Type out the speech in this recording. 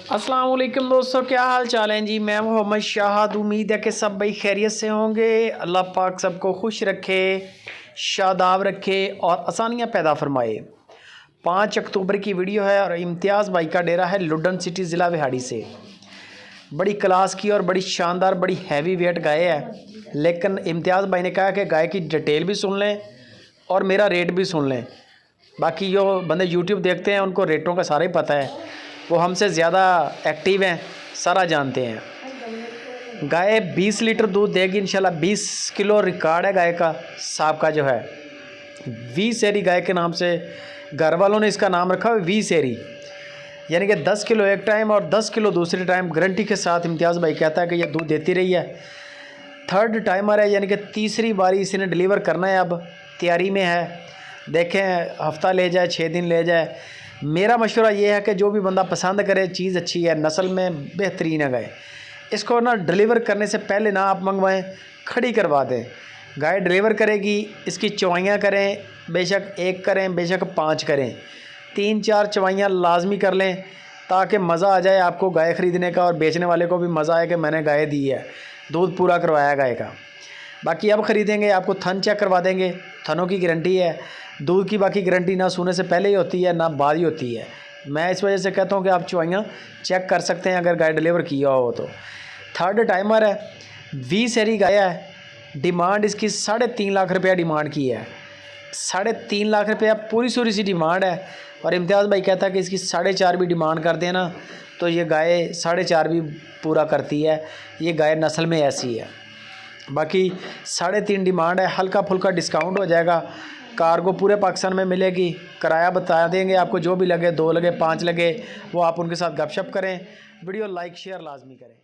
अस्सलाम वालेकुम दोस्तों, क्या हाल चाल हैं जी। मैं मोहम्मद शाहद। उम्मीद है कि सब भाई खैरियत से होंगे। अल्लाह पाक सबको खुश रखे, शादाब रखे और आसानियाँ पैदा फरमाए। 5 अक्टूबर की वीडियो है और इम्तियाज़ भाई का डेरा है लुडन सिटी ज़िला विहाड़ी से। बड़ी क्लास की और बड़ी शानदार बड़ी हैवी वेट गाय है, लेकिन इम्तियाज़ भाई ने कहा कि गाय की डिटेल भी सुन लें और मेरा रेट भी सुन लें। बाकी जो बंदे यूट्यूब देखते हैं उनको रेटों का सारा ही पता है, वो हमसे ज़्यादा एक्टिव हैं, सारा जानते हैं। गाय 20 लीटर दूध देगी इंशाल्लाह। 20 किलो रिकॉर्ड है गाय का, साहब का जो है। 20 एरी गाय के नाम से घर वालों ने इसका नाम रखा है 20 एरी, यानी कि 10 किलो एक टाइम और 10 किलो दूसरे टाइम गारंटी के साथ। इम्तियाज़ भाई कहता है कि ये दूध देती रही है। थर्ड टाइमर है, यानी कि तीसरी बारी इसने डिलीवर करना है, अब तैयारी में है। देखें हफ्ता ले जाए 6 दिन ले जाए। मेरा मशवरा ये है कि जो भी बंदा पसंद करे, चीज़ अच्छी है, नस्ल में बेहतरीन है गाय, इसको ना डिलीवर करने से पहले ना आप मंगवाएं, खड़ी करवा दें। गाय डिलीवर करेगी, इसकी चवाइयाँ करें, बेशक 1 करें बेशक 5 करें, 3-4 चवाइयाँ लाजमी कर लें ताकि मज़ा आ जाए आपको गाय ख़रीदने का और बेचने वाले को भी मज़ा आए कि मैंने गाय दी है, दूध पूरा करवाया गाय का। बाकी अब ख़रीदेंगे आपको थन चेक करवा देंगे, थनों की गारंटी है। दूध की बाकी गारंटी ना सोने से पहले ही होती है ना बाद ही होती है। मैं इस वजह से कहता हूँ कि आप चवाइयाँ चेक कर सकते हैं अगर गाय डिलीवर किया हो तो। थर्ड टाइमर है, 20 एरी गाय है। डिमांड इसकी 3.5 लाख रुपया डिमांड की है। 3.5 लाख रुपया पूरी सूरी सी डिमांड है। और इम्तियाज़ भाई कहता है कि इसकी 4.5 भी डिमांड कर देना तो ये गाय 4.5 भी पूरा करती है। ये गाय नस्ल में ऐसी है। बाकी 3.5 डिमांड है, हल्का फुल्का डिस्काउंट हो जाएगा। कार्गो पूरे पाकिस्तान में मिलेगी। किराया बता देंगे आपको, जो भी लगे, 2 लगे 5 लगे, वो आप उनके साथ गपशप करें। वीडियो लाइक शेयर लाजमी करें।